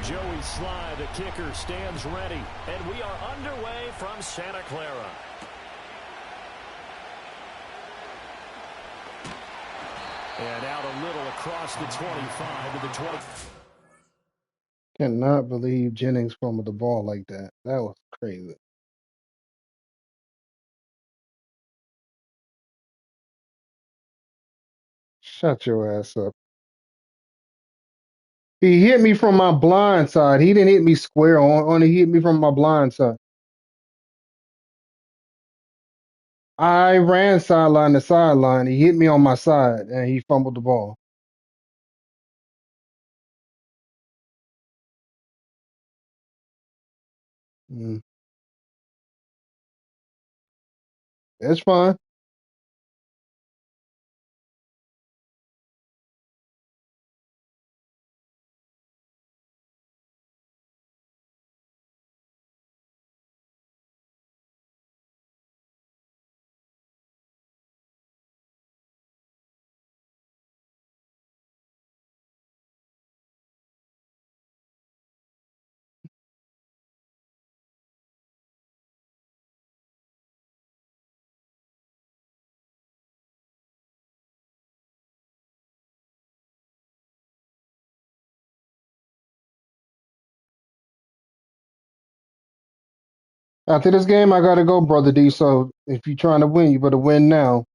Joey Sly, the kicker, stands ready. And we are underway from Santa Clara. And out a little across the 25 to the 20. Cannot believe Jennings fumbled the ball like that. That was crazy. Shut your ass up. He hit me from my blind side. He didn't hit me square on. He hit me from my blind side. I ran sideline to sideline. He hit me on my side, and he fumbled the ball. Mm. It's fine. After this game, I gotta go, brother D. So if you're trying to win, you better win now.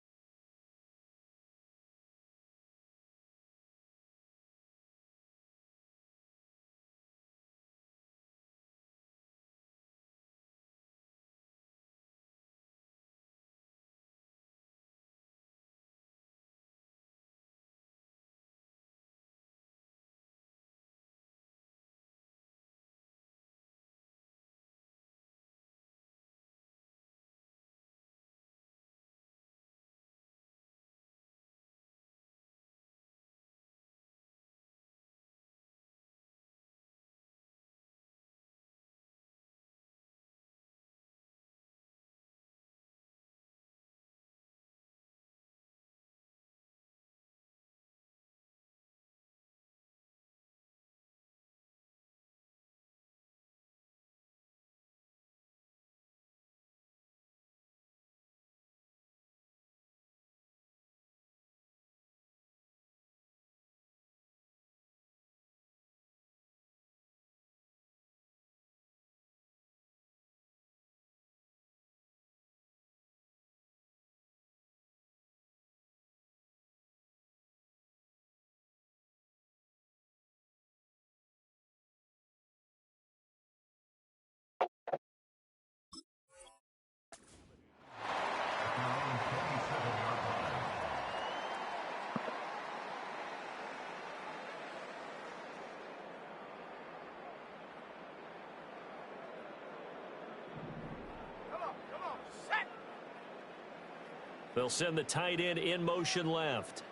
They'll send the tight end in motion left.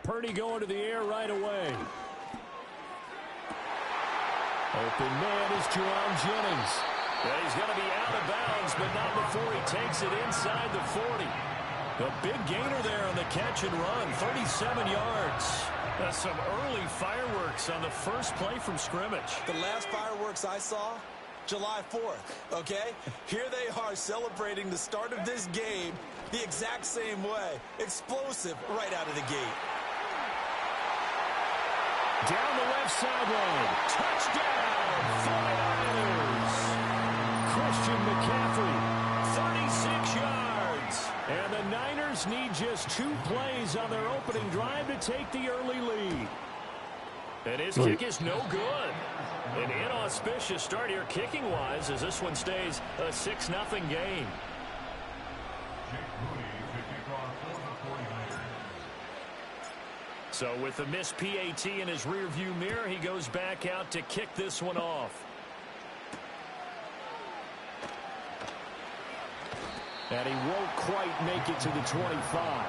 Purdy going to the air right away. Open man is Jerome Jennings. And he's going to be out of bounds, but not before he takes it inside the 40. A big gainer there on the catch and run, 37 yards. That's some early fireworks on the first play from scrimmage. The last fireworks I saw, July 4th, okay? Here they are celebrating the start of this game the exact same way. Explosive right out of the gate. Down the left sideline. Touchdown, 49ers. Christian McCaffrey, 36 yards. And the Niners need just 2 plays on their opening drive to take the early lead. And his kick is no good. An inauspicious start here kicking-wise as this one stays a 6-0 game. So with the missed PAT in his rearview mirror, he goes back out to kick this one off. And he won't quite make it to the 25.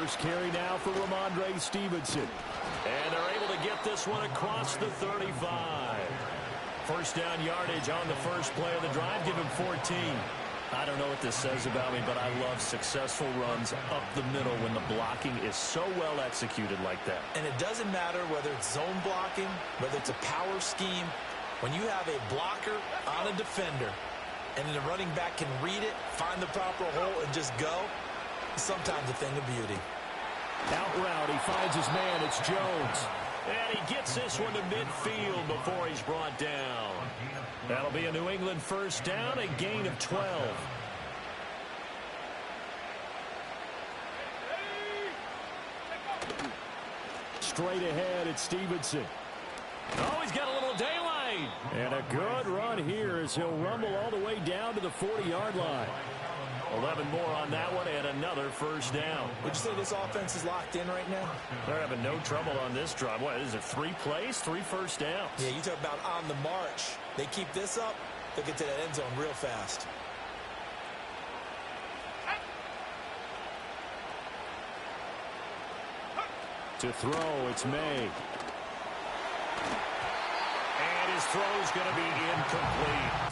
First carry now for Ramondre Stevenson. And they're able to get this one across the 35. First down yardage on the first play of the drive. Give him 14. I don't know what this says about me, but I love successful runs up the middle when the blocking is so well executed like that. And it doesn't matter whether it's zone blocking, whether it's a power scheme. When you have a blocker on a defender and then the running back can read it, find the proper hole, and just go, it's sometimes a thing of beauty. Out route, he finds his man. It's Jones. And he gets this one to midfield before he's brought down. That'll be a New England first down, a gain of 12. Straight ahead, it's Stevenson. Oh, he's got a little daylight. And a good run here as he'll rumble all the way down to the 40-yard line. 11 more on that one and another first down. Would you say this offense is locked in right now? They're having no trouble on this drive. What is it, 3 plays, 3 first downs? Yeah, you talk about on the march. They keep this up, they'll get to that end zone real fast. To throw, it's May. And his throw's going to be incomplete.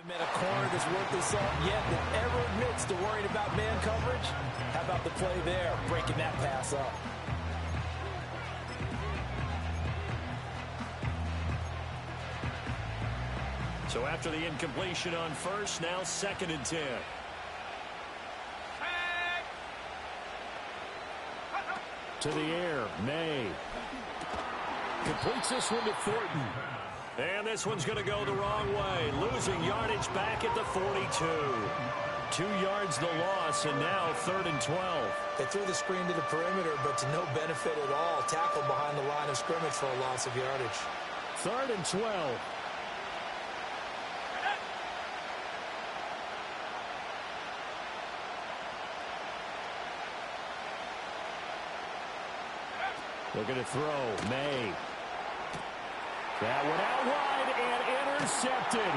Met a corner that's worth his salt yet that ever admits to worrying about man coverage. How about the play there, breaking that pass up? So after the incompletion on first, now 2nd and 10. To the air, May. Completes this one to Thornton. And this one's going to go the wrong way. Losing yardage back at the 42. 2 yards the loss, and now 3rd and 12. They threw the screen to the perimeter, but to no benefit at all. Tackled behind the line of scrimmage for a loss of yardage. 3rd and 12. Looking to throw, May. That one out wide and intercepted.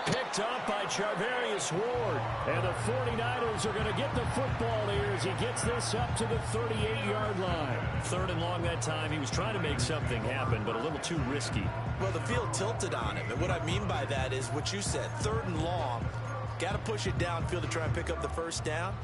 Picked up by Charvarius Ward. And the 49ers are going to get the football here as he gets this up to the 38-yard line. 3rd and long that time. He was trying to make something happen, but a little too risky. Well, the field tilted on him. And what I mean by that is what you said. 3rd and long. Got to push it downfield to try and pick up the first down.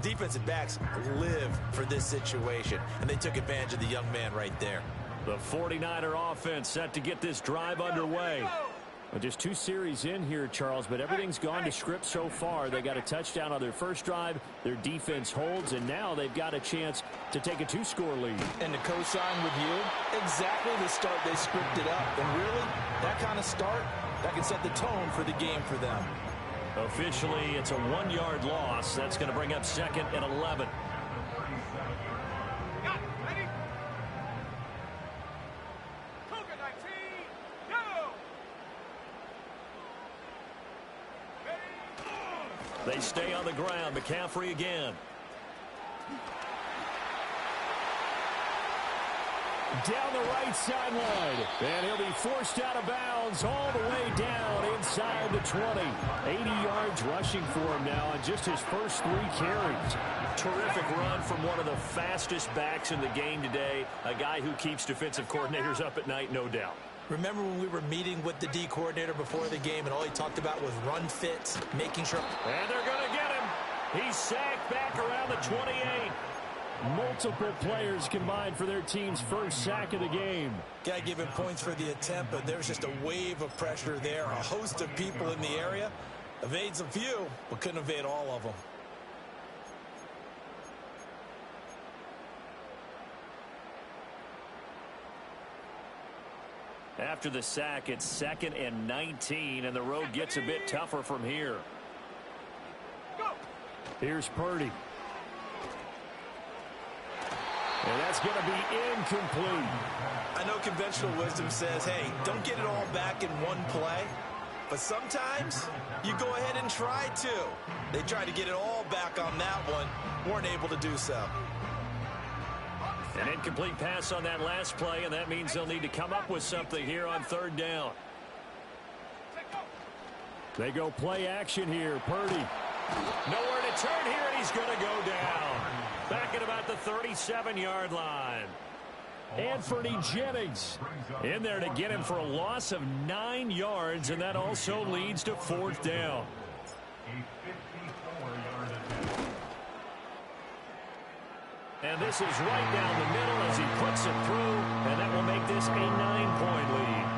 Defensive backs live for this situation. And they took advantage of the young man right there. The 49er offense set to get this drive underway. Well, just 2 series in here, Charles, but everything's gone to script so far. They got a touchdown on their first drive. Their defense holds, and now they've got a chance to take a 2-score lead. And to co-sign with you, exactly the start they scripted up. And really, that kind of start, that can set the tone for the game for them. Officially, it's a 1-yard loss. That's going to bring up 2nd and 11. They stay on the ground. McCaffrey again. Down the right sideline. And he'll be forced out of bounds all the way down inside the 20. 80 yards rushing for him now on just his first 3 carries. Terrific run from one of the fastest backs in the game today. A guy who keeps defensive coordinators up at night, no doubt. Remember when we were meeting with the D coordinator before the game and all he talked about was run fits, making sure. And they're going to get him. He's sacked back around the 28. Multiple players combined for their team's first sack of the game. Got to give him points for the attempt, but there's just a wave of pressure there. A host of people in the area. Evades a few, but couldn't evade all of them. After the sack, it's 2nd and 19, and the road gets a bit tougher from here. Here's Purdy. And that's going to be incomplete. I know conventional wisdom says, hey, don't get it all back in one play. But sometimes you go ahead and try to. They tried to get it all back on that one. Weren't able to do so. An incomplete pass on that last play, and that means they'll need to come up with something here on third down. They go play action here. Purdy. Nowhere to turn here, and he's going to go down. Back at about the 37-yard line. Anthony Jennings in there to get him for a loss of 9 yards, and that also leads to fourth down. And this is right down the middle as he puts it through, and that will make this a 9-point lead.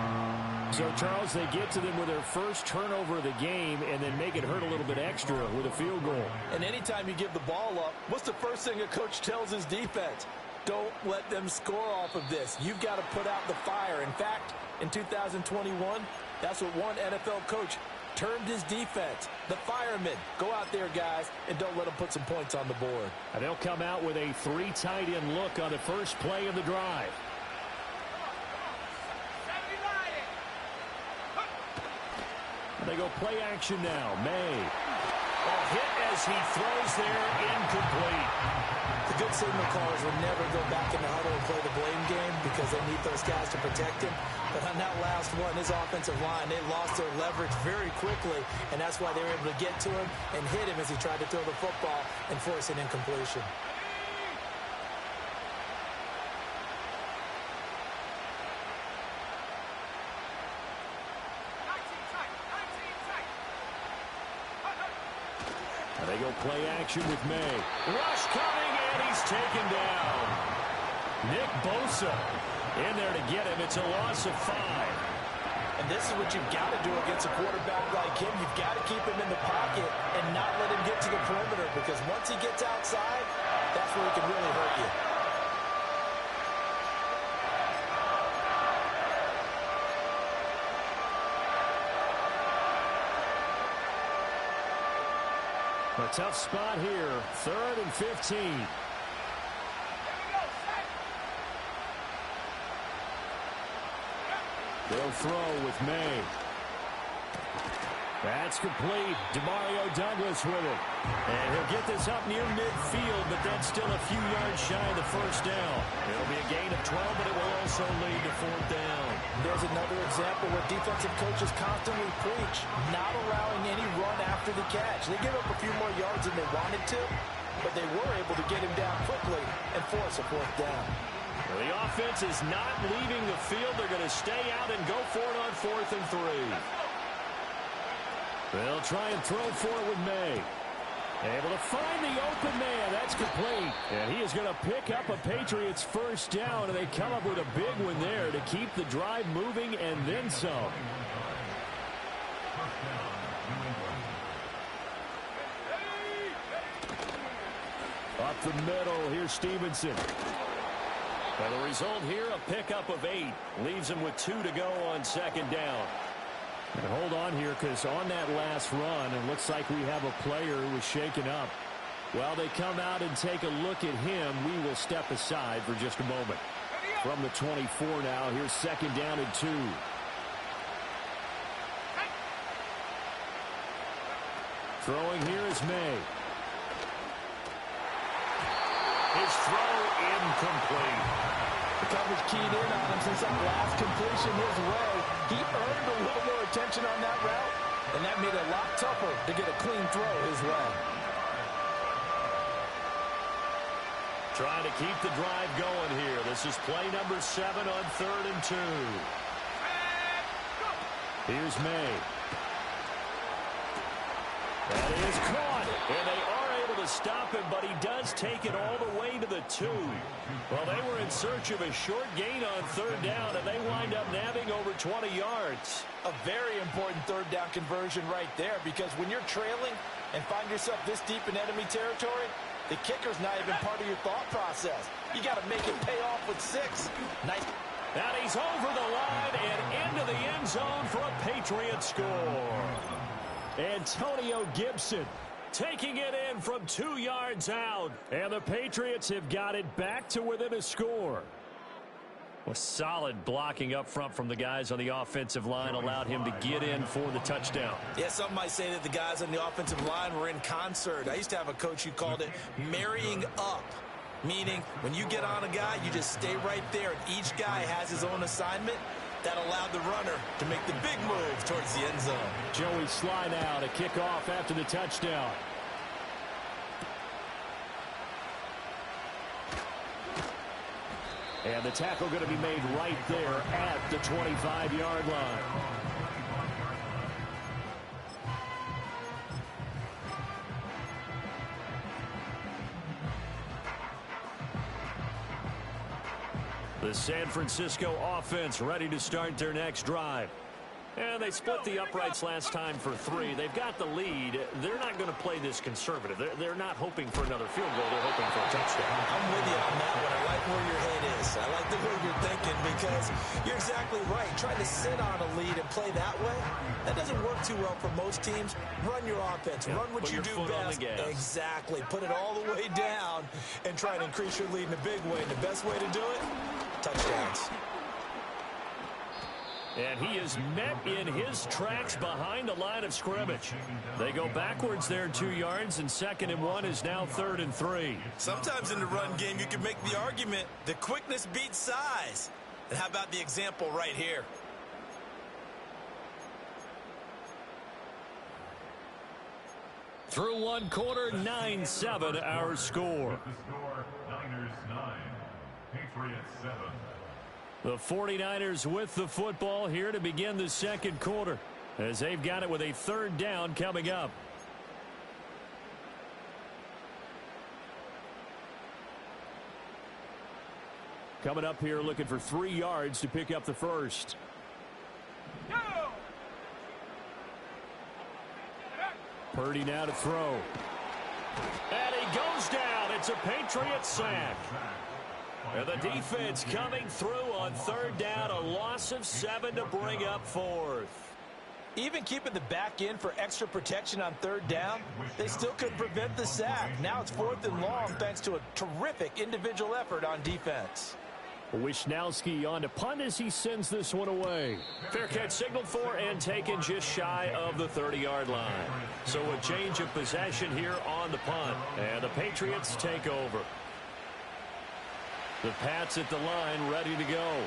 So, Charles, they get to them with their first turnover of the game and then make it hurt a little bit extra with a field goal. And anytime you give the ball up, what's the first thing a coach tells his defense? Don't let them score off of this. You've got to put out the fire. In fact, in 2021, that's what one NFL coach termed his defense. The firemen. Go out there, guys, and don't let them put some points on the board. And they'll come out with a 3 tight end look on the first play of the drive. They go play action now. May. A hit as he throws there, incomplete. The good signal callers will never go back in the huddle and play the blame game because they need those guys to protect him. But on that last one, his offensive line, they lost their leverage very quickly, and that's why they were able to get to him and hit him as he tried to throw the football and force an incompletion. They go play action with May. Rush coming, and he's taken down. Nick Bosa in there to get him. It's a loss of 5. And this is what you've got to do against a quarterback like him. You've got to keep him in the pocket and not let him get to the perimeter, because once he gets outside, that's where he can really hurt you. A tough spot here. 3rd and 15. They'll throw with May. That's complete. Demario Douglas with it. And he'll get this up near midfield, but that's still a few yards shy of the first down. It'll be a gain of 12, but it will also lead to fourth down. There's another example where defensive coaches constantly preach, not allowing any run after the catch. They give up a few more yards than they wanted to, but they were able to get him down quickly and force a fourth down. Well, the offense is not leaving the field. They're going to stay out and go for it on 4th and 3. They'll try and throw for it with May. Able to find the open man. That's complete. And he is going to pick up a Patriots first down, and they come up with a big one there to keep the drive moving and then some. Up the middle, here's Stevenson. And the result here, a pickup of 8. Leaves him with 2 to go on second down. And hold on here, because on that last run, it looks like we have a player who was shaken up. While they come out and take a look at him, we will step aside for just a moment. From the 24 now, here's second down and 2. Throwing here is May. His throw incomplete. The coverage keyed in on him since that last completion his way. He earned a little more attention on that route, and that made it a lot tougher to get a clean throw his way. Trying to keep the drive going here. This is play number 7 on 3rd and 2. Here's May. That is caught, and they are able to stop him, but he does take it all the way to the 2. Well, they were in search of a short gain on 3rd down, and they wind up nabbing over 20 yards. A very important 3rd down conversion right there, because when you're trailing and find yourself this deep in enemy territory, the kicker's not even part of your thought process. You got to make it pay off with 6. Nice. And he's over the line and into the end zone for a Patriot score. Antonio Gibson taking it in from 2 yards out. And the Patriots have got it back to within a score. Well, solid blocking up front from the guys on the offensive line allowed him to get in for the touchdown. Yeah, some might say that the guys on the offensive line were in concert. I used to have a coach who called it marrying up, meaning when you get on a guy, you just stay right there, and each guy has his own assignment. That allowed the runner to make the big move towards the end zone. Joey Sly now to kick off after the touchdown. And the tackle going to be made right there at the 25-yard line. The San Francisco offense ready to start their next drive. And they split the uprights last time for 3. They've got the lead. They're not going to play this conservative. They're not hoping for another field goal. They're hoping for a touchdown. I'm with you on that one. I like where your head is. I like the way you're thinking because you're exactly right. Trying to sit on a lead and play that way, that doesn't work too well for most teams. Run your offense. Run what you do best. Exactly. Put it all the way down and try to increase your lead in a big way. And the best way to do it, touchdowns. And he is met in his tracks behind the line of scrimmage. They go backwards there 2 yards, and 2nd and 1 is now 3rd and 3. Sometimes in the run game, you can make the argument that quickness beats size. And how about the example right here? Through 1 quarter, 9-7 our score. Niners 9, Patriots 7. The 49ers with the football here to begin the 2nd quarter as they've got it with a 3rd down coming up. Coming up here looking for 3 yards to pick up the first. Purdy now to throw. And he goes down. It's a Patriots sack. And the defense coming through on 3rd down, a loss of 7 to bring up 4th. Even keeping the back end for extra protection on 3rd down, they still couldn't prevent the sack. Now it's 4th and long thanks to a terrific individual effort on defense. Wisnowski on to punt as he sends this one away. Fair catch signaled for and taken just shy of the 30-yard line. So a change of possession here on the punt. And the Patriots take over. The Pats at the line ready to go.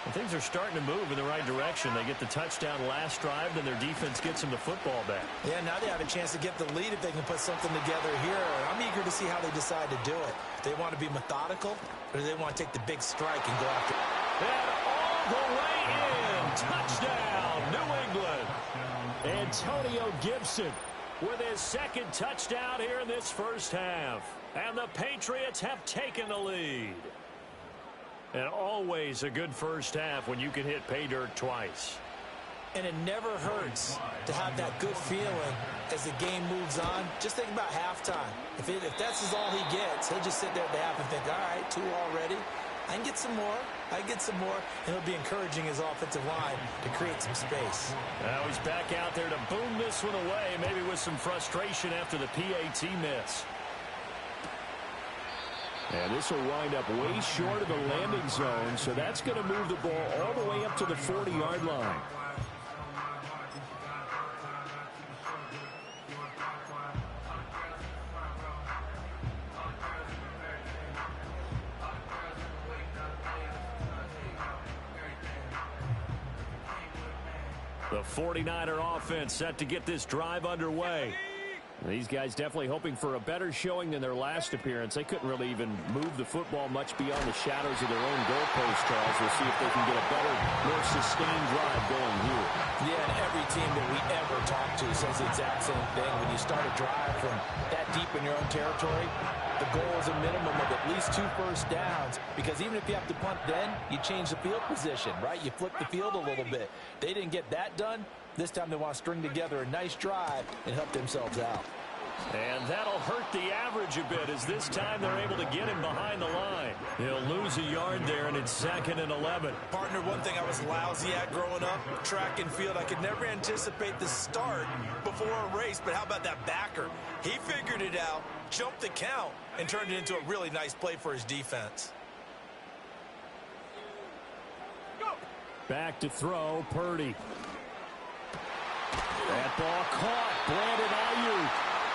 And things are starting to move in the right direction. They get the touchdown last drive, then their defense gets them the football back. Yeah, now they have a chance to get the lead if they can put something together here. I'm eager to see how they decide to do it. They want to be methodical, or do they want to take the big strike and go after it? And all the way in. Touchdown, New England. Antonio Gibson with his 2nd touchdown here in this first half. And the Patriots have taken the lead. And always a good first half when you can hit pay dirt twice. And it never hurts to have that good feeling as the game moves on. Just think about halftime. If that's all he gets, he'll just sit there at the half and think, all right, 2 already. I can get some more. I can get some more. And he'll be encouraging his offensive line to create some space. Now he's back out there to boom this one away, maybe with some frustration after the PAT miss. And this will wind up way short of the landing zone, so that's going to move the ball all the way up to the 40-yard line. The 49er offense set to get this drive underway. These guys definitely hoping for a better showing than their last appearance. They couldn't really even move the football much beyond the shadows of their own goalpost, Charles. We'll see if they can get a better, more sustained drive going here. Yeah, and every team that we ever talk to says the exact same thing. When you start a drive from that deep in your own territory, the goal is a minimum of at least 2 first downs, because even if you have to punt then, you change the field position, right? You flip the field a little bit. They didn't get that done. This time they want to string together a nice drive and help themselves out. And that'll hurt the average a bit as this time they're able to get him behind the line. He'll lose a yard there, and it's 2nd and 11. Partner, one thing I was lousy at growing up, track and field, I could never anticipate the start before a race, but how about that backer? He figured it out, jumped the count, and turned it into a really nice play for his defense. Back to throw, Purdy. That ball caught, Brandon Ayuk.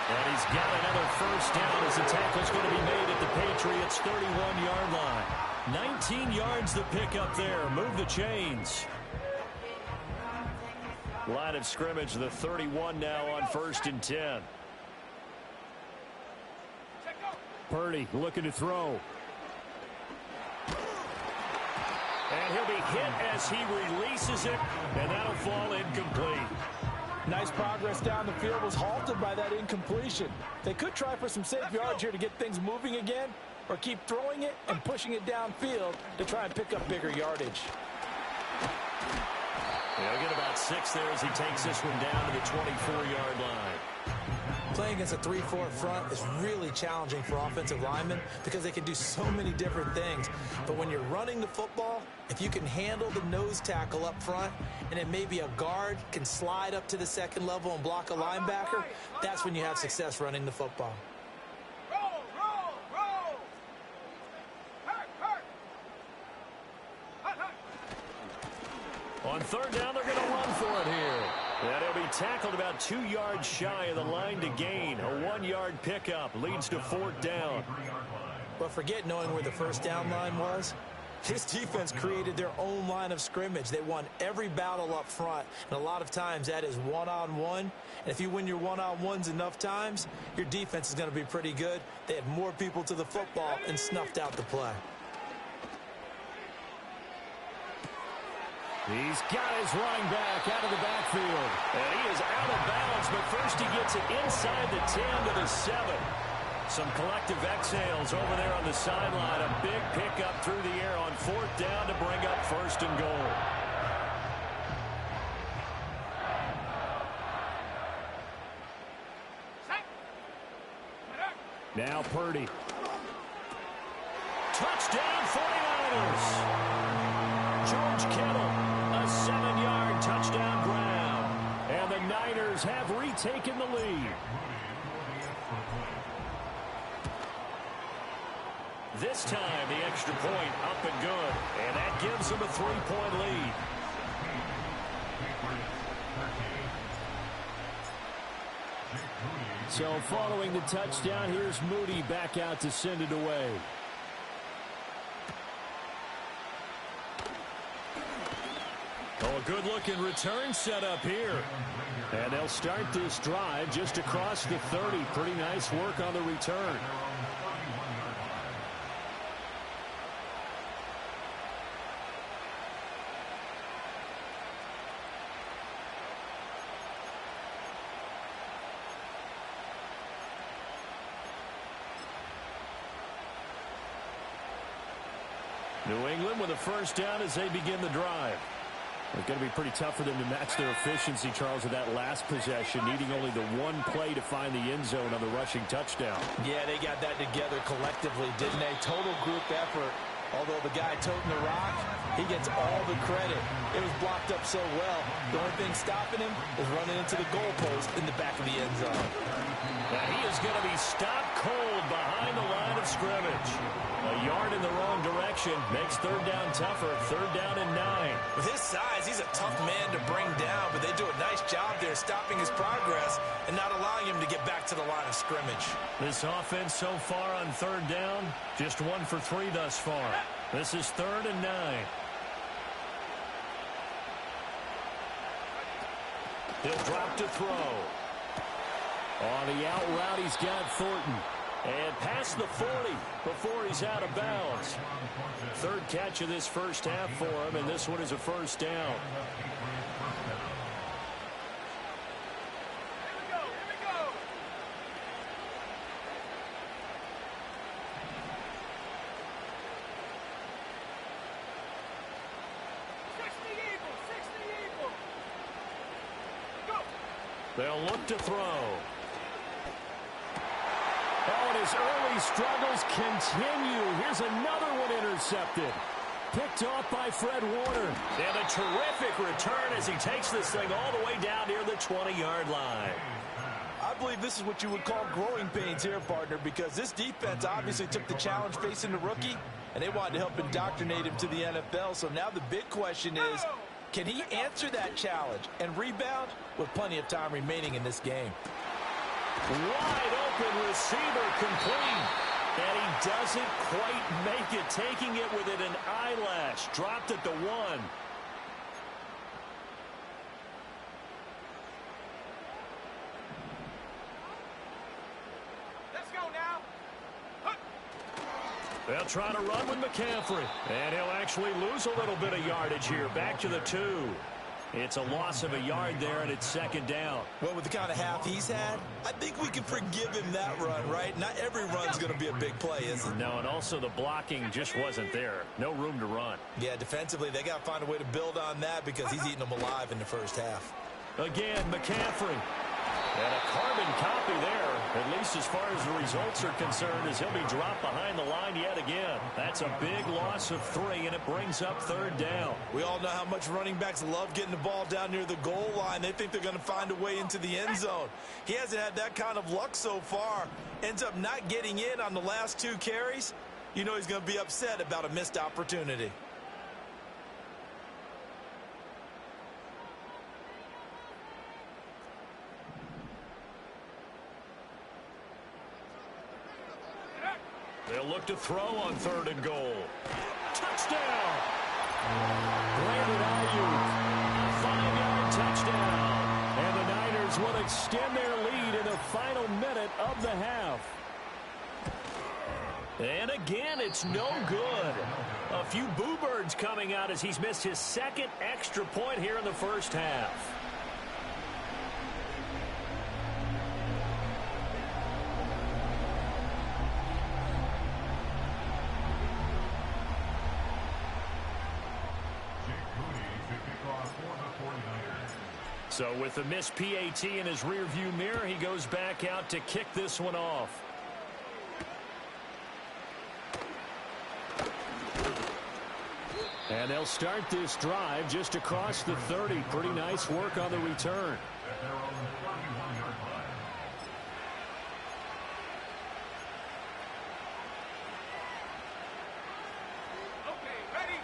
And he's got another first down as the tackle's going to be made at the Patriots' 31-yard line. 19 yards the pickup there. Move the chains. Line of scrimmage, the 31 now on 1st and 10. Purdy looking to throw. And he'll be hit as he releases it, and that'll fall incomplete. Nice progress down the field, was halted by that incompletion. They could try for some safe yards here to get things moving again, or keep throwing it and pushing it downfield to try and pick up bigger yardage. He'll get about 6 there as he takes this one down to the 24-yard line. Playing against a 3-4 front is really challenging for offensive linemen because they can do so many different things. But when you're running the football, if you can handle the nose tackle up front, and then maybe a guard can slide up to the second level and block a linebacker, that's when you have success running the football. On 3rd down, they're going to run for it here. And he'll be tackled about 2 yards shy of the line to gain. A 1-yard pickup leads to 4th down. But forget knowing where the first down line was. This defense created their own line of scrimmage. They won every battle up front, and a lot of times that is one-on-one. And if you win your one-on-ones enough times, your defense is going to be pretty good. They had more people to the football and snuffed out the play. He's got his running back out of the backfield. And he is out of bounds, but first he gets it inside the 10 to the 7. Some collective exhales over there on the sideline. A big pickup through the air on 4th down to bring up 1st and goal. Now Purdy. Touchdown 49ers. George Kittle, a 7-yard touchdown grab. And the Niners have retaken the lead. This time, the extra point up and good. And that gives them a 3-point lead. So following the touchdown, here's Moody back out to send it away. Oh, a good-looking return set up here. And they'll start this drive just across the 30. Pretty nice work on the return. New England with a first down as they begin the drive. It's going to be pretty tough for them to match their efficiency, Charles, with that last possession, needing only the one play to find the end zone on the rushing touchdown. Yeah, they got that together collectively, didn't they? Total group effort. Although the guy toting the rock, he gets all the credit. It was blocked up so well. The only thing stopping him is running into the goalpost in the back of the end zone. Now he is going to be stopped cold behind the line of scrimmage. A yard in the wrong direction makes 3rd down tougher. 3rd down and 9. With his size, he's a tough man to bring down, but they do a nice job there stopping his progress and not allowing him to get back to the line of scrimmage. This offense so far on 3rd down, just 1 for 3 thus far. This is 3rd and 9. He'll drop to throw. On the out route, he's got Thornton. And past the 40 before he's out of bounds. 3rd catch of this first half for him, and this one is a first down. They'll look to throw. Oh, and his early struggles continue. Here's another one intercepted. Picked off by Fred Warner. And a terrific return as he takes this thing all the way down near the 20-yard line. I believe this is what you would call growing pains here, partner, because this defense obviously took the challenge facing the rookie, and they wanted to help indoctrinate him to the NFL. So now the big question is, can he answer that challenge and rebound with plenty of time remaining in this game? Wide open receiver complete. And he doesn't quite make it, taking it within an eyelash. Dropped at the 1. Let's go now. They'll try to run with McCaffrey. And he'll actually lose a little bit of yardage here. Back to the 2. It's a loss of a yard there, and it's second down. Well, with the kind of half he's had, I think we can forgive him that run, right? Not every run's going to be a big play, is it? No, and also the blocking just wasn't there. No room to run. Yeah, defensively, they got to find a way to build on that because he's eating them alive in the first half. Again, McCaffrey. And a carbon copy there, at least as far as the results are concerned, as he'll be dropped behind the line yet again. That's a big loss of 3, and it brings up third down. We all know how much running backs love getting the ball down near the goal line. They think they're going to find a way into the end zone. He hasn't had that kind of luck so far. Ends up not getting in on the last 2 carries. You know he's going to be upset about a missed opportunity. They'll look to throw on 3rd and goal. Touchdown! Brandon Ayuk, a 5-yard touchdown. And the Niners will extend their lead in the final minute of the half. And again, it's no good. A few boo birds coming out as he's missed his 2nd extra point here in the first half. So with the missed PAT in his rearview mirror, he goes back out to kick this one off. And they'll start this drive just across the 30. Pretty nice work on the return.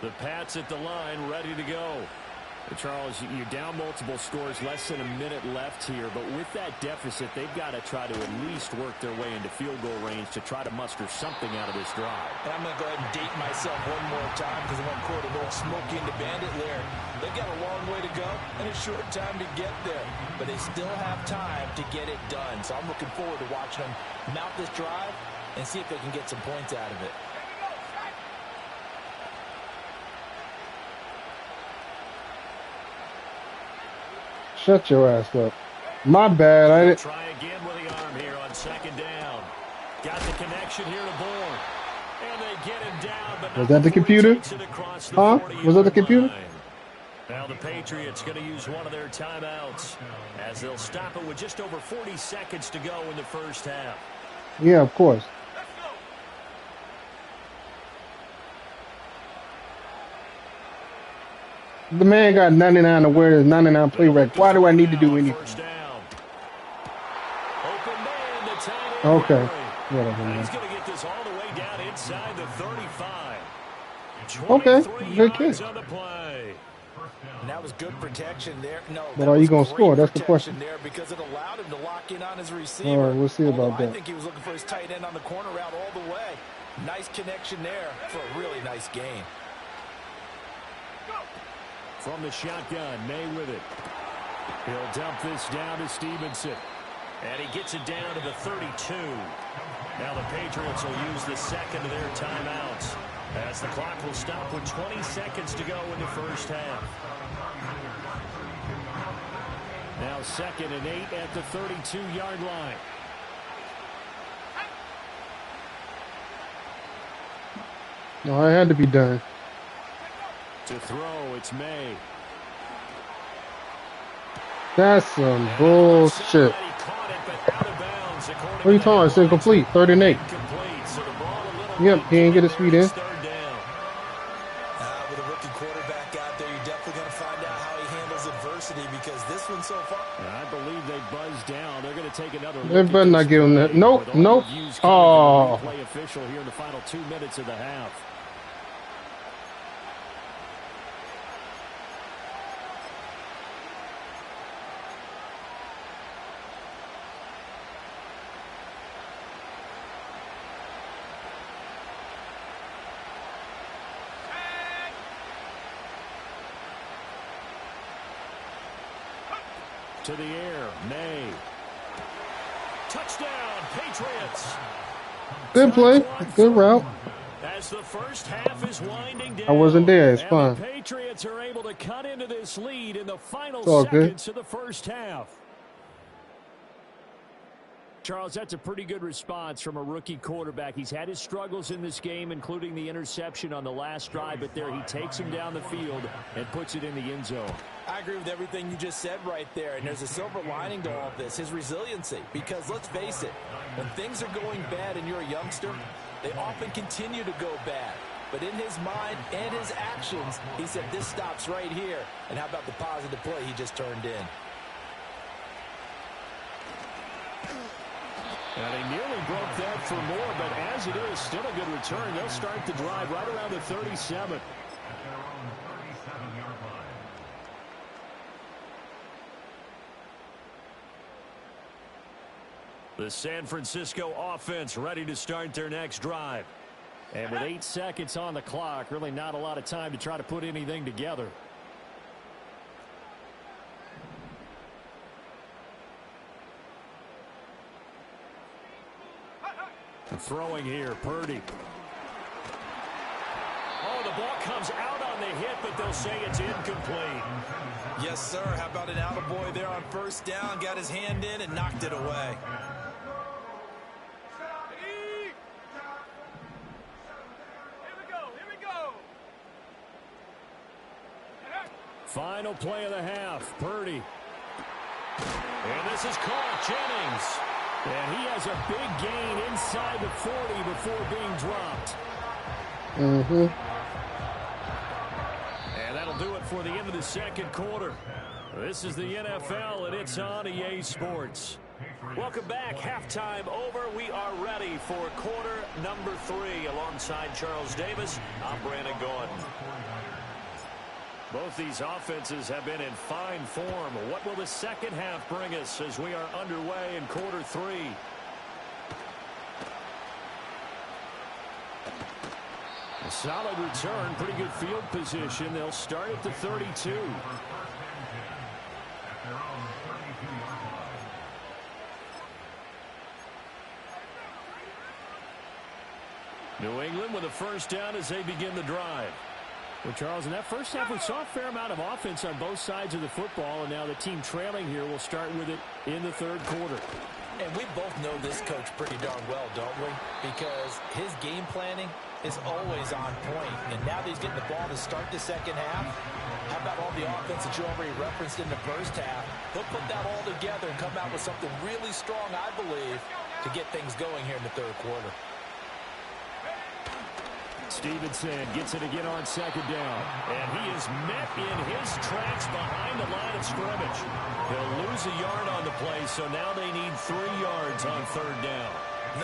The Pats at the line, ready to go. Charles, you're down multiple scores, less than a minute left here, but with that deficit, they've got to try to at least work their way into field goal range to try to muster something out of this drive. And I'm going to go ahead and date myself one more time because I want to quote an old Smokey and the Bandit lyric. They've got a long way to go and a short time to get there, but they still have time to get it done. So I'm looking forward to watching them mount this drive and see if they can get some points out of it. Shut your ass up. My bad. I didn't. Try again with the arm here on 2nd down. Got the connection here to Bourne. And they get him down. But Was that the computer? Huh? Was that the computer? Line. Now the Patriots going to use one of their timeouts as they'll stop it with just over 40 seconds to go in the first half. Yeah, of course. The man got 99 to wear his 99 play rec. Why do I need to do anything? Okay. Whatever, man. He's going to get this all the way down inside the 35. Okay. Good kick. And that was good protection there. No, but are you going to score? That's the question. There because it allowed him to lock in on his receiver. All right, we'll see about that. I think he was looking for his tight end on the corner route all the way. Nice connection there for a really nice gain. From the shotgun, May with it. He'll dump this down to Stevenson. And he gets it down to the 32. Now the Patriots will use the second of their timeouts as the clock will stop with 20 seconds to go in the first half. Now 2nd and 8 at the 32-yard line. No, it had to be done. To throw, it's May. That's some bullshit. What are you talking about? It's incomplete. 3rd and 8. Incomplete, so the ball a little Yep, he ain't get his feet in. With a rookie quarterback out there, you're definitely going to find out how he handles adversity because this one so far. I believe they buzzed down. They're going to take another They look better at not this give him that. play Nope, with all nope. reviews coming from Oh. the replay official here in the final 2 minutes of the half. To the air, May. Touchdown, Patriots. Good play. Good route. As the first half is winding down, I wasn't there. It's and fine. the Patriots are able to cut into this lead in the final It's all good. seconds of the first half. Charles, that's a pretty good response from a rookie quarterback. He's had his struggles in this game, including the interception on the last drive, but there he takes him down the field and puts it in the end zone. I agree with everything you just said right there, and there's a silver lining to all of this, his resiliency. Because let's face it, when things are going bad and you're a youngster, they often continue to go bad. But in his mind and his actions, he said this stops right here. And how about the positive play he just turned in? And they nearly broke that for more, but as it is, still a good return. They'll start the drive right around the 37. The San Francisco offense ready to start their next drive. And with 8 seconds on the clock, really not a lot of time to try to put anything together. Throwing here, Purdy. Oh, the ball comes out on the hit, but they'll say it's incomplete. Yes, sir. How about an attaboy there on first down? Got his hand in and knocked it away. Here we go. Final play of the half, Purdy. And this is caught, Jennings. And he has a big gain inside the 40 before being dropped. And that'll do it for the end of the second quarter. This is the NFL, and it's on EA Sports. Welcome back. Halftime over. We are ready for quarter number 3. Alongside Charles Davis, I'm Brandon Gordon. Both these offenses have been in fine form. What will the second half bring us as we are underway in quarter 3? A solid return, pretty good field position. They'll start at the 32. New England with a first down as they begin the drive. Well, Charles, in that first half, we saw a fair amount of offense on both sides of the football, and now the team trailing here will start with it in the third quarter. And we both know this coach pretty darn well, don't we? Because his game planning is always on point. And now that he's getting the ball to start the second half, how about all the offense that you already referenced in the first half? He'll put that all together and come out with something really strong, I believe, to get things going here in the third quarter. Stevenson gets it again on second down. And he is met in his tracks behind the line of scrimmage. He'll lose a yard on the play, so now they need 3 yards on third down.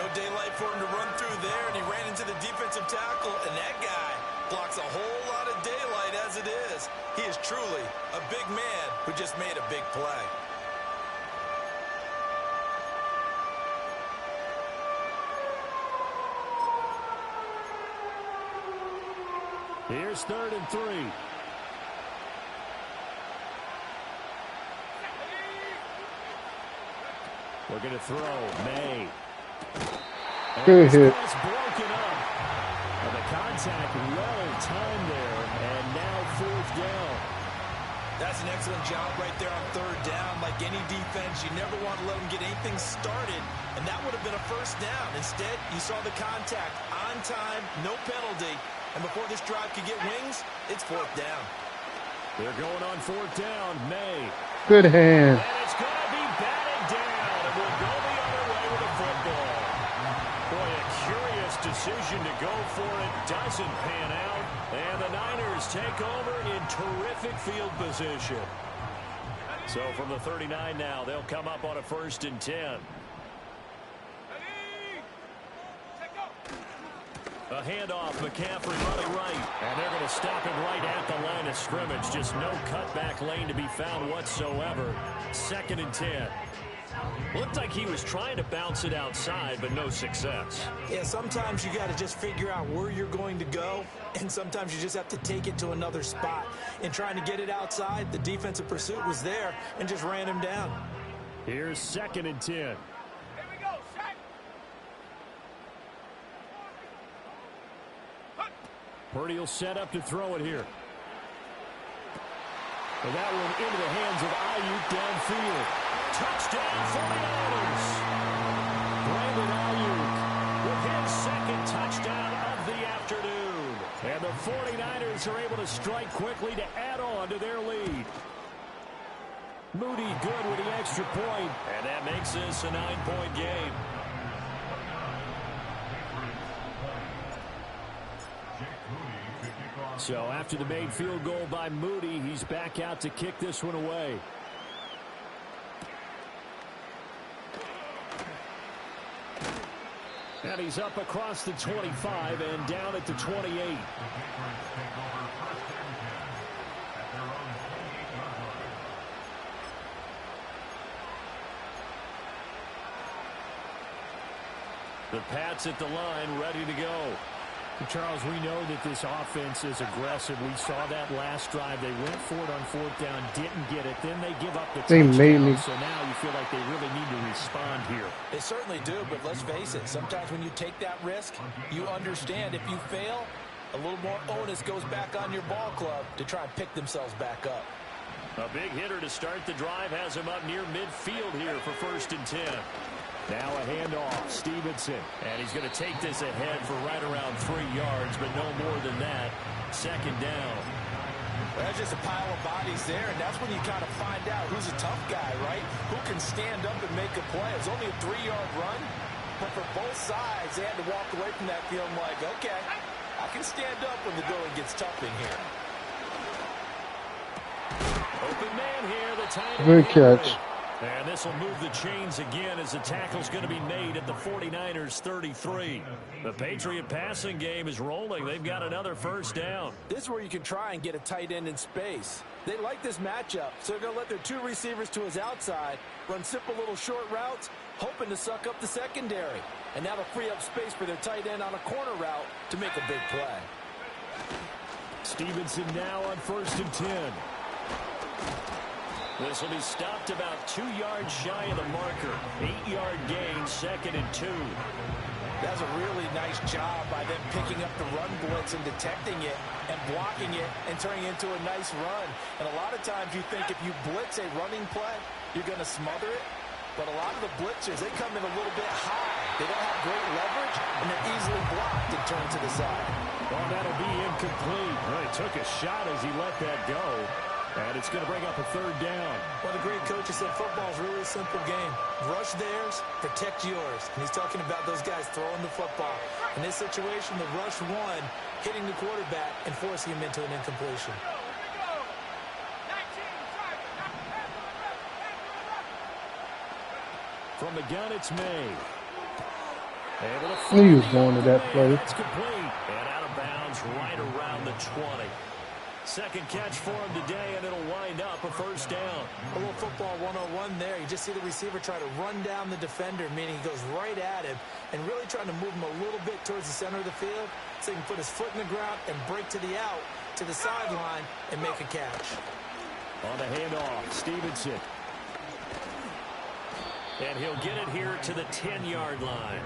No daylight for him to run through there, and he ran into the defensive tackle, and that guy blocks a whole lot of daylight as it is. He is truly a big man who just made a big play. Here's 3rd and 3. Looking to throw. May. Good hit. It's broken up. And the contact well timed there. And now 4th down. That's an excellent job right there on third down. Like any defense, you never want to let them get anything started. And that would have been a first down. Instead, you saw the contact on time, no penalty. And before this drive could get wings, it's 4th down. They're going on 4th down. May. Good hand. And it's going to be batted down. And we'll go the other way with a perfect field position. So from the 39 now, they'll come up on a 1st and 10. A handoff, McCaffrey running right. And they're going to stop him right at the line of scrimmage. Just no cutback lane to be found whatsoever. 2nd and 10. Looked like he was trying to bounce it outside, but no success. Yeah, sometimes you got to just figure out where you're going to go, and sometimes you just have to take it to another spot. In trying to get it outside, the defensive pursuit was there and just ran him down. Here's 2nd and 10. Here we go, set. Purdy will set up to throw it here. And that one into the hands of Ayuk downfield. Touchdown 49ers. Brandon Ayuk with his 2nd touchdown of the afternoon. And the 49ers are able to strike quickly to add on to their lead. Moody good with the extra point. And that makes this a 9-point game. So after the made field goal by Moody, he's back out to kick this one away. And he's up across the 25 and down at the 28. The Pats at the line, ready to go. Charles, we know that this offense is aggressive. We saw that last drive. They went for it on 4th down, didn't get it. Then they give up the touchdown. So now you feel like they really need to respond here. They certainly do, but let's face it. Sometimes when you take that risk, you understand if you fail, a little more onus goes back on your ball club to try and pick themselves back up. A big hitter to start the drive has him up near midfield here for 1st and 10. Now a handoff, Stevenson. And he's going to take this ahead for right around 3 yards, but no more than that. 2nd down. Well, that's just a pile of bodies there, and that's when you kind of find out who's a tough guy, right? Who can stand up and make a play. It was only a 3-yard run, but for both sides, they had to walk away from that feeling like, okay, I can stand up when the going gets tough in here. Open man here, the tight end. Good catch. And this will move the chains again as the tackle's going to be made at the 49ers 33. The Patriot passing game is rolling. They've got another 1st down. This is where you can try and get a tight end in space. They like this matchup, so they're going to let their 2 receivers to his outside, run simple little short routes, hoping to suck up the secondary. And that'll free up space for their tight end on a corner route to make a big play. Stevenson now on 1st and 10. This will be stopped about 2 yards shy of the marker. 8-yard gain, 2nd and 2. That's a really nice job by them picking up the run blitz and detecting it and blocking it and turning it into a nice run. And a lot of times you think if you blitz a running play, you're going to smother it. But a lot of the blitzers, they come in a little bit high. They don't have great leverage, and they're easily blocked and turned to the side. Well, that'll be incomplete. Well, he took a shot as he let that go. And it's going to bring up a 3rd down. Well, the great coach has said football is really a simple game. Rush theirs, protect yours. And he's talking about those guys throwing the football. In this situation, the rush one, hitting the quarterback and forcing him into an incompletion. From the gun, it's May. He was going to that play. It's complete. And out of bounds right around the 20. 2nd catch for him today, and it'll wind up a 1st down. A little football 101 there. You just see the receiver try to run down the defender, meaning he goes right at him and really trying to move him a little bit towards the center of the field so he can put his foot in the ground and break to the out, to the sideline, and make a catch. On the handoff, Stevenson. And he'll get it here to the 10-yard line.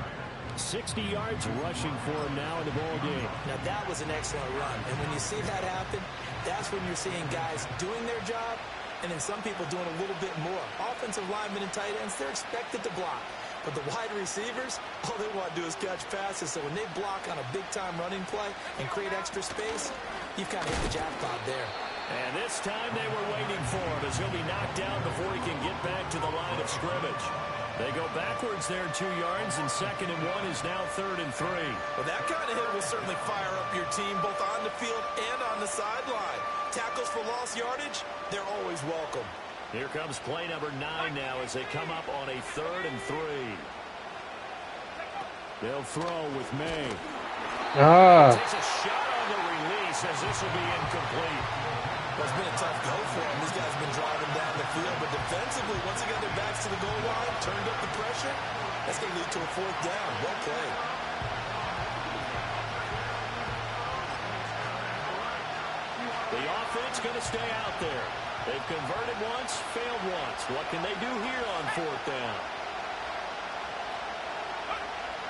60 yards rushing for him now in the ball game. Now that was an excellent run, and when you see that happen, that's when you're seeing guys doing their job and then some people doing a little bit more. Offensive linemen and tight ends, they're expected to block. But the wide receivers, all they want to do is catch passes. So when they block on a big-time running play and create extra space, you've kind of hit the jackpot there. And this time they were waiting for him as he'll be knocked down before he can get back to the line of scrimmage. They go backwards there 2 yards, and 2nd and 1 is now 3rd and 3. Well, that kind of hit will certainly fire up your team both on the field and on the sideline. Tackles for lost yardage, they're always welcome. Here comes play number 9 now as they come up on a 3rd and 3. They'll throw with May. Takes a shot on the release as this will be incomplete. Well, it's been a tough go for him. These guys have been driving down the field, but defensively, once they got their backs to the goal line, turned up the pressure, that's going to lead to a 4th down. Well played. The offense going to stay out there. They've converted once, failed once. What can they do here on 4th down?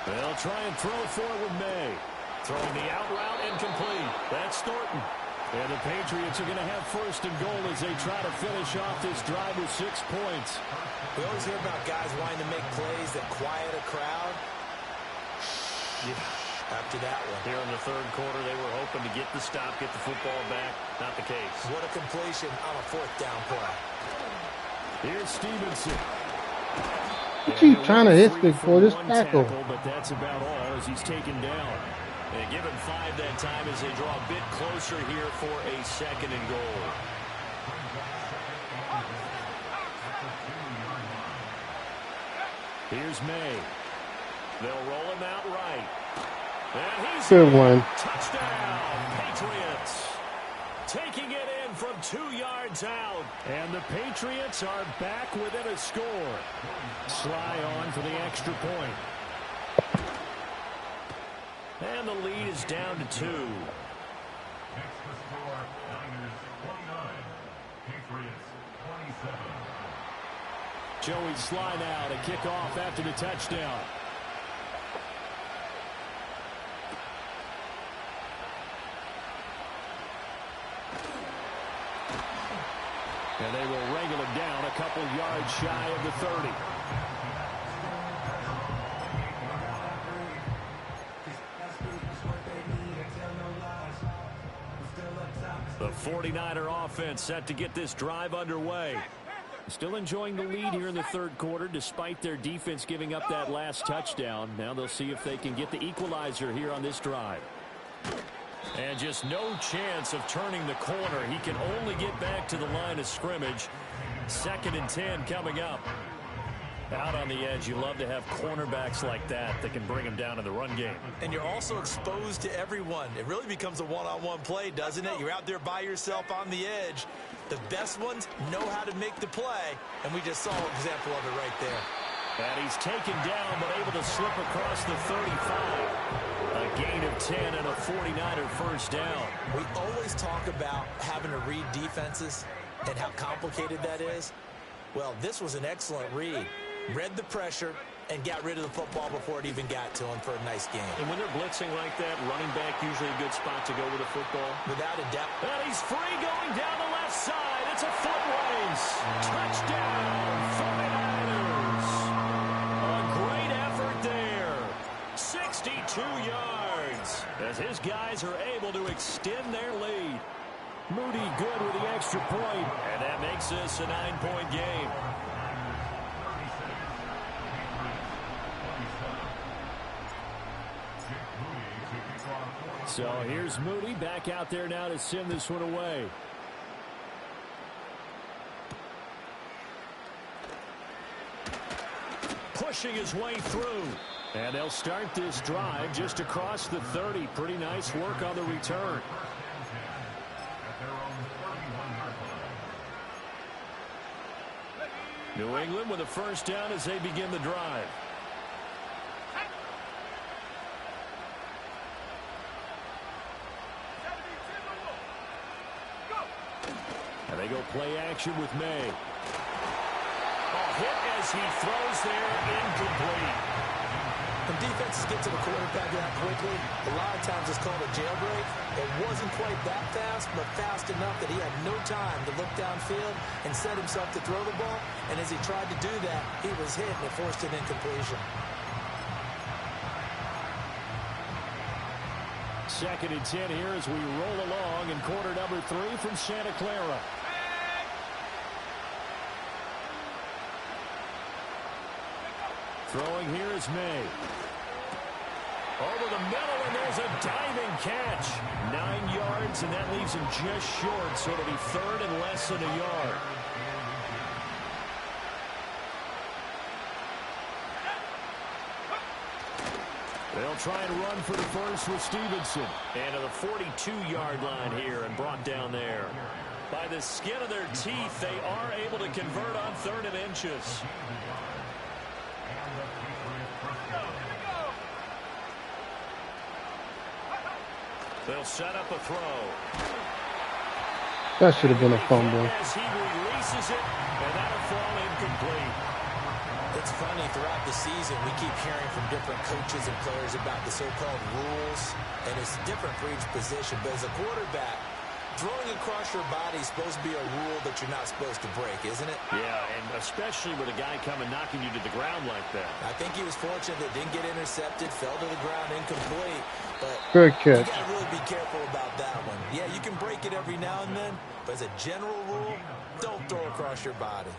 They'll try and throw for it with May. Throwing the out route incomplete. That's Thornton. And the Patriots are going to have 1st and goal as they try to finish off this drive with 6 points. We always hear about guys wanting to make plays that quiet a crowd. After that one. Here in the 3rd quarter, they were hoping to get the stop, get the football back. Not the case. What a completion on a 4th down play. Here's Stevenson. You keep trying to hit stick for this tackle. But that's about all as he's taken down. They give him 5 that time as they draw a bit closer here for a 2nd and goal. Here's May. They'll roll him out right. And he's good one. Touchdown, Patriots. Taking it in from 2 yards out. And the Patriots are back within a score. Sly on for the extra point. And the lead is down to 2. Next to score, Niners 29, Patriots 27. Joey Sly now to kick off after the touchdown. And they will wrangle him down a couple yards shy of the 30. The 49er offense set to get this drive underway. Still enjoying the lead here in the 3rd quarter despite their defense giving up that last touchdown. Now they'll see if they can get the equalizer here on this drive. And just no chance of turning the corner. He can only get back to the line of scrimmage. 2nd and 10 coming up. Out on the edge, you love to have cornerbacks like that can bring them down in the run game. And you're also exposed to everyone. It really becomes a one-on-one play, doesn't it? You're out there by yourself on the edge. The best ones know how to make the play, and we just saw an example of it right there. And he's taken down, but able to slip across the 35. A gain of 10 and a 49er 1st down. We always talk about having to read defenses and how complicated that is. Well, this was an excellent read. Read the pressure and got rid of the football before it even got to him for a nice game. And when they're blitzing like that, running back usually a good spot to go with the football. Without a doubt. And he's free going down the left side. It's a foot race. Touchdown, 49ers. A great effort there. 62 yards as his guys are able to extend their lead. Moody good with the extra point, and that makes this a 9-point game. So here's Moody back out there now to send this one away. Pushing his way through. And they'll start this drive just across the 30. Pretty nice work on the return. New England with a 1st down as they begin the drive. And they go play action with May. A hit as he throws there, incomplete. When defenses get to the quarterback that quickly, a lot of times it's called a jailbreak. It wasn't quite that fast, but fast enough that he had no time to look downfield and set himself to throw the ball. And as he tried to do that, he was hit and it forced an incompletion. 2nd and 10 here as we roll along in quarter number 3 from Santa Clara. Throwing here is May. Over the middle, and there's a diving catch. 9 yards, and that leaves him just short, so it'll be third and less than a yard. They'll try and run for the first with Stevenson. And to the 42-yard line here and brought down there. By the skin of their teeth, they are able to convert on 3rd and inches. They'll set up a throw. That should have been a fumble. As he releases it, and that'll fall incomplete. It's funny, throughout the season, we keep hearing from different coaches and players about the so-called rules, and it's different for each position. But as a quarterback, throwing across your body is supposed to be a rule that you're not supposed to break, isn't it? Yeah, and especially with a guy coming knocking you to the ground like that. I think he was fortunate that didn't get intercepted, fell to the ground incomplete. But Good catch. you got to really be careful about that one. Yeah, you can break it every now and then, but as a general rule, don't throw across your body.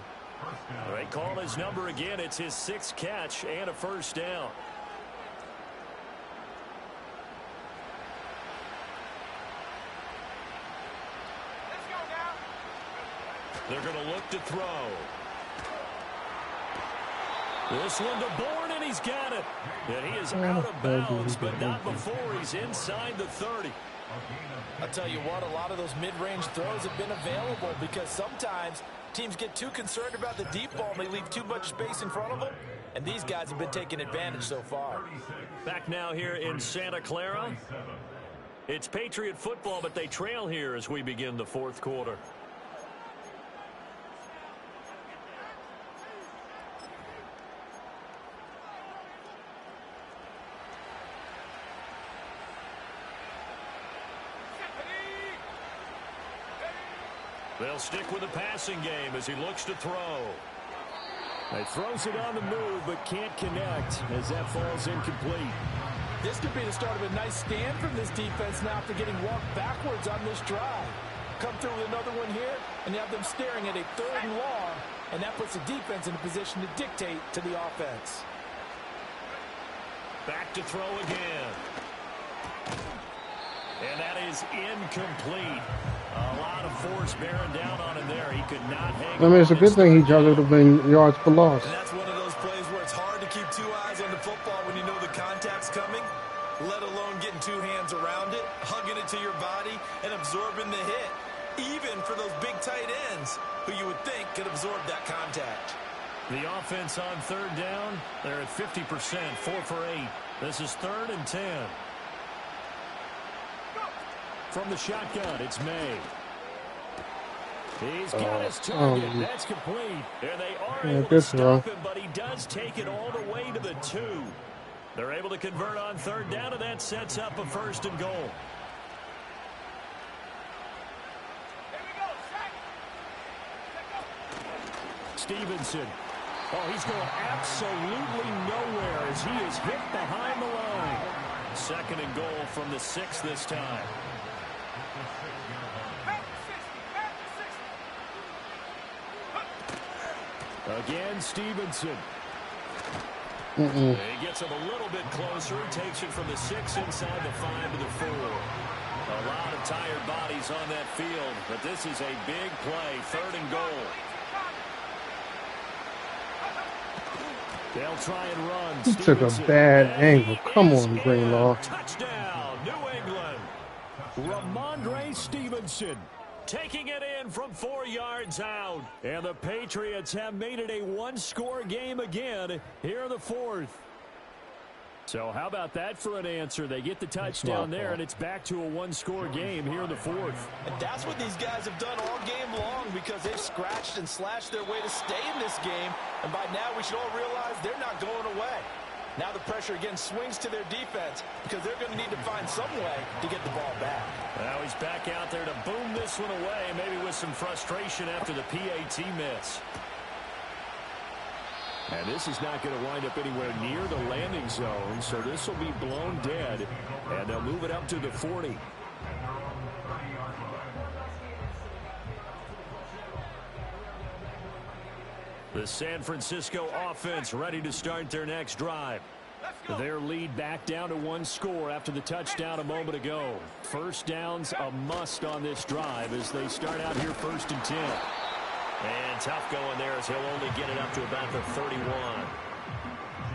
They call his number again. It's his 6th catch and a first down. Let's go now. They're going to look to throw. This one to Bourne, and he's got it. And he is out of bounds, but not before he's inside the 30. I'll tell you what, a lot of those mid-range throws have been available because sometimes teams get too concerned about the deep ball and they leave too much space in front of them. And these guys have been taking advantage so far. Back now here in Santa Clara. It's Patriot football, but they trail here as we begin the 4th quarter. They'll stick with the passing game as he looks to throw. He throws it on the move, but can't connect as that falls incomplete. This could be the start of a nice stand from this defense now after getting walked backwards on this drive. Come through with another one here, and you have them staring at a 3rd and long, and that puts the defense in a position to dictate to the offense. Back to throw again. And that is incomplete. A lot of force bearing down on him there. He could not hang on. I mean, it's a good thing he juggled have been yards per loss. And that's one of those plays where it's hard to keep 2 eyes on the football when you know the contact's coming, let alone getting 2 hands around it, hugging it to your body, and absorbing the hit, even for those big tight ends who you would think could absorb that contact. The offense on 3rd down, they're at 50%, 4 for 8. This is 3rd and 10. From the shotgun, it's May. He's got his target. That's complete. And they are able to stop him, but he does take it all the way to the 2. They're able to convert on 3rd down, and that sets up a 1st and goal. Here we go, sack. Stevenson. Oh, he's going absolutely nowhere as he is hit behind the line. 2nd and goal from the 6 this time. Again, Stevenson. He gets him a little bit closer. Takes it from the 6 inside the 5 to the 4. A lot of tired bodies on that field, but this is a big play. 3rd and goal. They'll try and run. He took a bad angle. Come on, Greenlaw. Touchdown, New England. Ramondre Stevenson taking it in from 4 yards out. And the Patriots have made it a 1-score game again here in the 4th. So how about that for an answer? They get the touchdown there, and it's back to a 1-score game here in the 4th. And that's what these guys have done all game long because they've scratched and slashed their way to stay in this game. And by now we should all realize they're not going away. Now the pressure again swings to their defense because they're going to need to find some way to get the ball back. Now he's back out there to boom this one away, maybe with some frustration after the PAT miss. And this is not going to wind up anywhere near the landing zone, so this will be blown dead, and they'll move it up to the 40. The San Francisco offense ready to start their next drive. Their lead back down to one score after the touchdown a moment ago. First down's a must on this drive as they start out here 1st and 10. And tough going there as he'll only get it up to about the 31.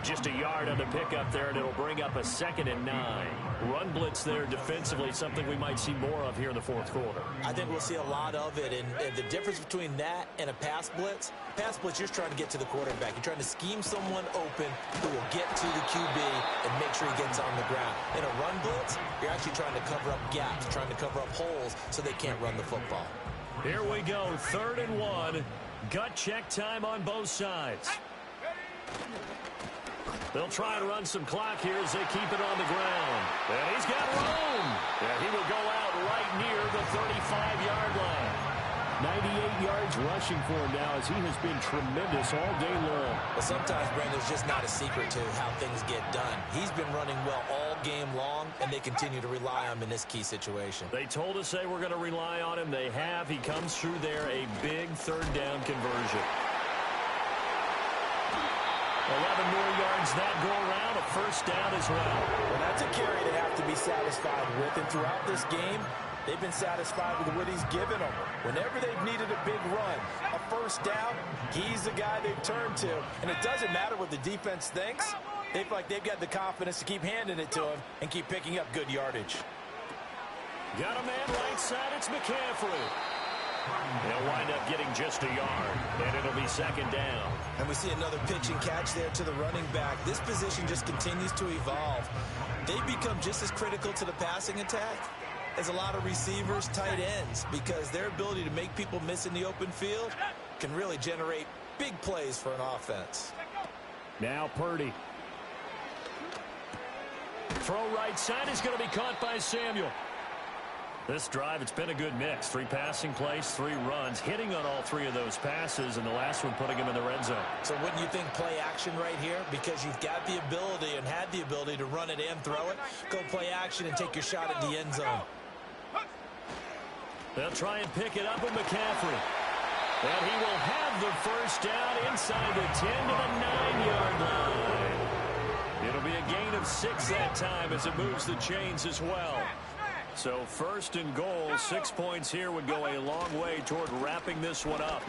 Just a yard on the pickup there, and it'll bring up a 2nd and 9. Run blitz there defensively, something we might see more of here in the 4th quarter. I think we'll see a lot of it, and the difference between that and a pass blitz, you're just trying to get to the quarterback. You're trying to scheme someone open who will get to the QB and make sure he gets on the ground. In a run blitz, you're actually trying to cover up gaps, trying to cover up holes so they can't run the football. Here we go, 3rd and 1. Gut check time on both sides. They'll try to run some clock here as they keep it on the ground. And he's got room. And he will go out right near the 35-yard line. 98 yards rushing for him now as he has been tremendous all day long. But sometimes, Brandon, there's just not a secret to how things get done. He's been running well all game long, and they continue to rely on him in this key situation. They told us they were going to rely on him. They have. He comes through there, a big 3rd down conversion. 11 more yards that go around, a 1st down as well. Well, that's a carry they have to be satisfied with, and throughout this game, they've been satisfied with what he's given them. Whenever they've needed a big run, a 1st down, he's the guy they've turned to. And it doesn't matter what the defense thinks. They feel like they've got the confidence to keep handing it to him and keep picking up good yardage. Got a man right side, it's McCaffrey. They'll wind up getting just a yard, and it'll be 2nd down. And we see another pitch and catch there to the running back. This position just continues to evolve. They become just as critical to the passing attack as a lot of receivers, tight ends, because their ability to make people miss in the open field can really generate big plays for an offense. Now Purdy. Throw right side is going to be caught by Samuel. This drive, it's been a good mix. 3 passing plays, 3 runs, hitting on all 3 of those passes, and the last one putting him in the red zone. So wouldn't you think play action right here? Because you've got the ability and had the ability to run it and throw it. Go play action and take your shot at the end zone. They'll try and pick it up with McCaffrey. And he will have the 1st down inside the 10 to the 9-yard line. It'll be a gain of 6 that time as it moves the chains as well. So 1st and goal, 6 points here would go a long way toward wrapping this one up.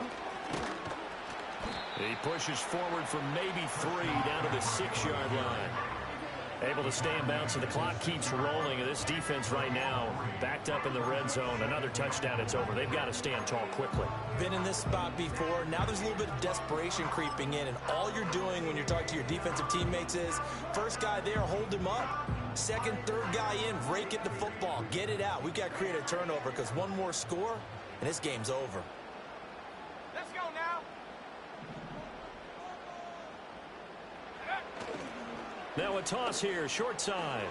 He pushes forward from maybe 3 down to the 6-yard line. Able to stay in bounds, so the clock keeps rolling. And this defense right now backed up in the red zone. Another touchdown, it's over. They've got to stand tall quickly. Been in this spot before. Now there's a little bit of desperation creeping in. And all you're doing when you're talking to your defensive teammates is, first guy there, hold him up. 2nd, 3rd guy in, break it the football. Get it out. We've got to create a turnover because one more score, and this game's over. Let's go now. Now a toss here, short side.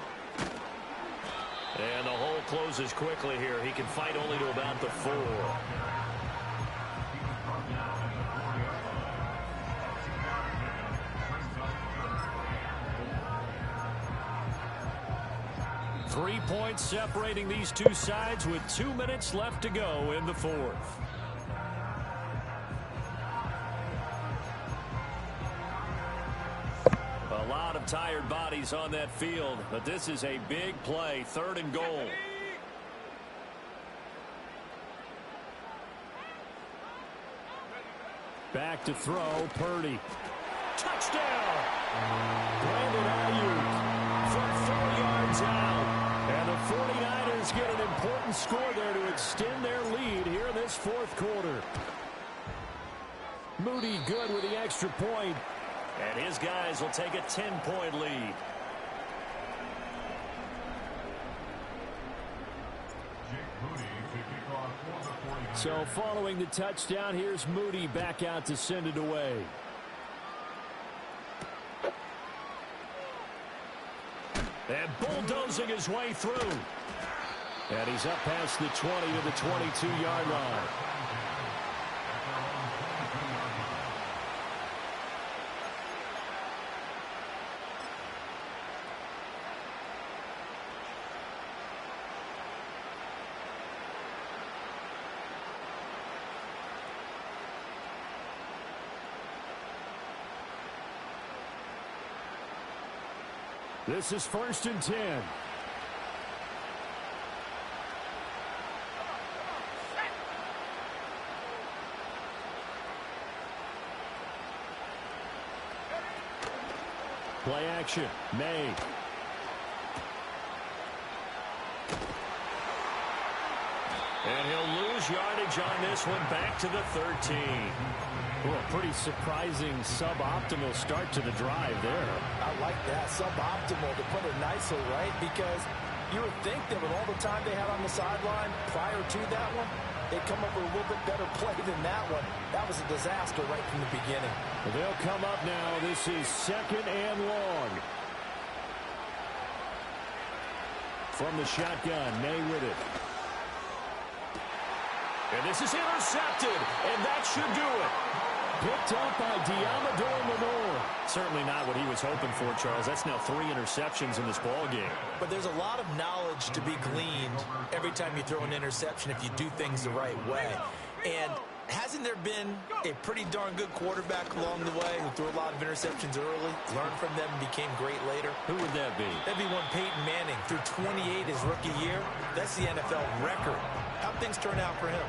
And the hole closes quickly here. He can fight only to about the 4. Three points separating these two sides with 2 minutes left to go in the 4th. A lot of tired bodies on that field, but this is a big play, 3rd and goal. Back to throw, Purdy. Touchdown! Brandon Ayuk for 4 yards out. And the 49ers get an important score there to extend their lead here in this 4th quarter. Moody good with the extra point. And his guys will take a 10-point lead. So following the touchdown, here's Moody back out to send it away. And bulldozing his way through. And he's up past the 20 to the 22-yard line. This is 1st and 10. Play action. May. And he'll lose yardage on this one, back to the 13. Well, a pretty surprising suboptimal start to the drive there. I like that, suboptimal, to put it nicely, right? Because you would think that with all the time they had on the sideline prior to that one, they'd come up with a little bit better play than that one. That was a disaster right from the beginning. Well, they'll come up now. This is 2nd and long. From the shotgun, May with it. And this is intercepted, and that should do it. Picked up by Diamador Lenore. Certainly not what he was hoping for, Charles. That's now 3 interceptions in this ball game. But there's a lot of knowledge to be gleaned every time you throw an interception if you do things the right way. And hasn't there been a pretty darn good quarterback along the way who threw a lot of interceptions early, learned from them, and became great later? Who would that be? That'd be one Peyton Manning. Threw 28 his rookie year. That's the NFL record. How'd things turn out for him?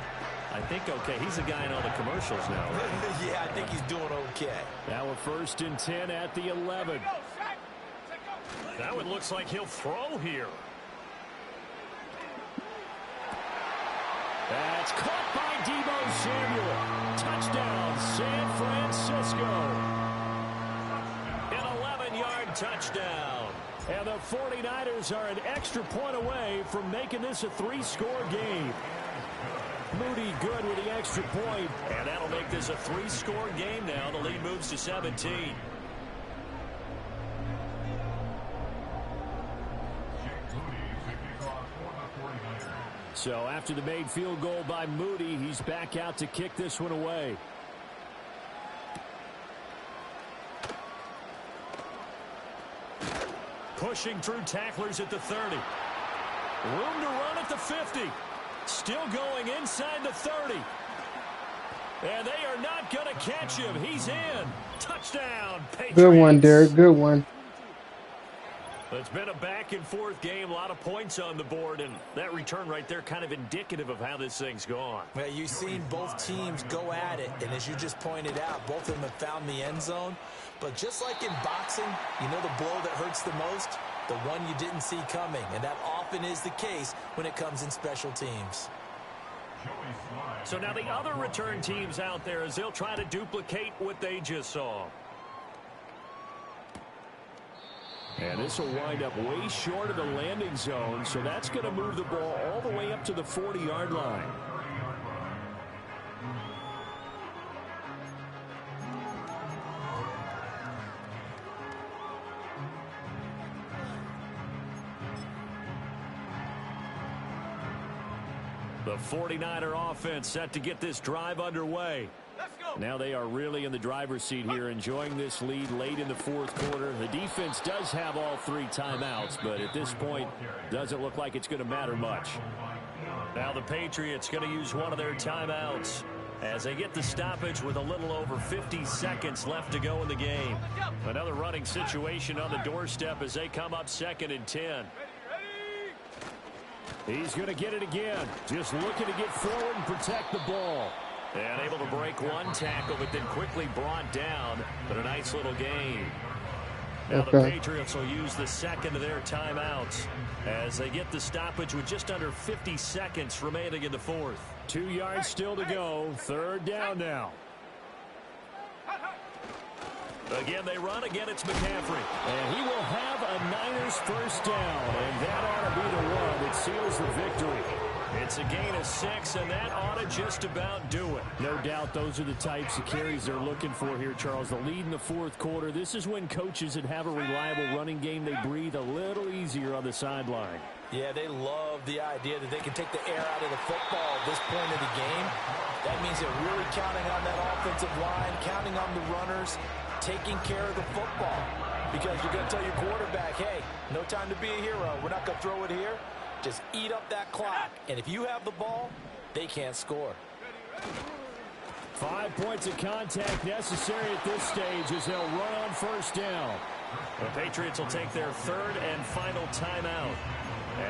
I think okay. He's a guy in all the commercials now, right? Yeah, I think he's doing okay. Now a 1st and 10 at the 11. That one looks like he'll throw here. That's caught by Deebo Samuel. Touchdown, San Francisco. An 11-yard touchdown. And the 49ers are an extra point away from making this a 3-score game. Moody good with the extra point, and that'll make this a 3-score game now. The lead moves to 17. So after the made field goal by Moody, he's back out to kick this one away. Pushing through tacklers at the 30. Room to run at the 50. Still going inside the 30. And they are not going to catch him. He's in. Touchdown, Patriots. Good one, Derek. Good one. It's been a back-and-forth game. A lot of points on the board. And that return right there kind of indicative of how this thing's gone. Well, you've seen both teams go at it. And as you just pointed out, both of them have found the end zone. But just like in boxing, you know the blow that hurts the most? The one you didn't see coming, and that often is the case when it comes in special teams. So now the other return teams out there as they'll try to duplicate what they just saw. And this will wind up way short of the landing zone, so that's going to move the ball all the way up to the 40-yard line. The 49er offense set to get this drive underway. Let's go. Now they are really in the driver's seat here, enjoying this lead late in the 4th quarter. The defense does have all 3 timeouts, but at this point, doesn't look like it's going to matter much. Now the Patriots going to use one of their timeouts as they get the stoppage with a little over 50 seconds left to go in the game. Another running situation on the doorstep as they come up 2nd and 10. He's going to get it again. Just looking to get forward and protect the ball. And able to break one tackle, but then quickly brought down. But a nice little gain. Now the Patriots will use the 2nd of their timeouts as they get the stoppage with just under 50 seconds remaining in the 4th. 2 yards still to go. 3rd down now. Again, they run. Again, it's McCaffrey. And he will have a Niners 1st down. And that ought to be the one that seals the victory. It's a gain of 6, and that ought to just about do it. No doubt those are the types of carries they're looking for here, Charles. The lead in the 4th quarter. This is when coaches that have a reliable running game, they breathe a little easier on the sideline. Yeah, they love the idea that they can take the air out of the football at this point of the game. That means they're really counting on that offensive line, counting on the runners, taking care of the football. Because you're going to tell your quarterback, hey, no time to be a hero. We're not going to throw it here. Just eat up that clock. And if you have the ball, they can't score. 5 points of contact necessary at this stage as they'll run on 1st down. The Patriots will take their third and final timeout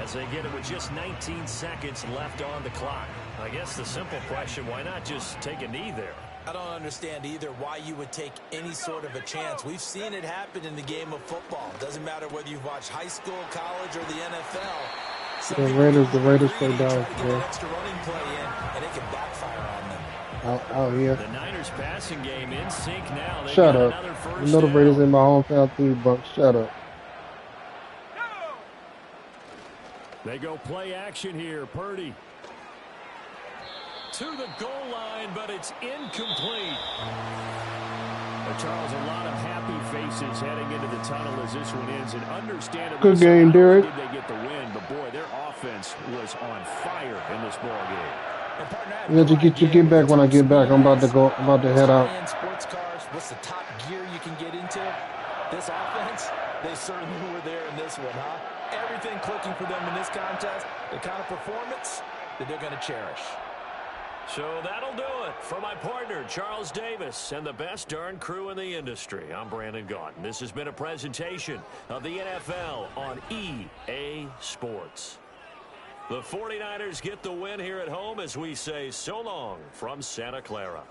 as they get it with just 19 seconds left on the clock. I guess the simple question, why not just take a knee there? I don't understand either why you would take any sort of a chance. We've seen it happen in the game of football. Doesn't matter whether you've watched high school, college, or the NFL. The Raiders play down today. Extra running play in, and it can backfire on them. Out here. The Niners passing game in sync now. They Shut got up. another You first know the down. Raiders in my hometown too, Buck. Shut up. They go play action here. Purdy to the goal line, but it's incomplete. Charles, a lot of happy faces heading into the tunnel as this one ends, and understandably, Good game, Derek. did they get the win, but boy, their offense was on fire in this ball game. You have to get back when I get back. I'm about to head out. Sports cars, what's the top gear you can get into? This offense, they certainly were there in this one, huh? Everything clicking for them in this contest, the kind of performance that they're going to cherish. So that'll do it for my partner, Charles Davis, and the best darn crew in the industry. I'm Brandon Gaughan. This has been a presentation of the NFL on EA Sports. The 49ers get the win here at home as we say so long from Santa Clara.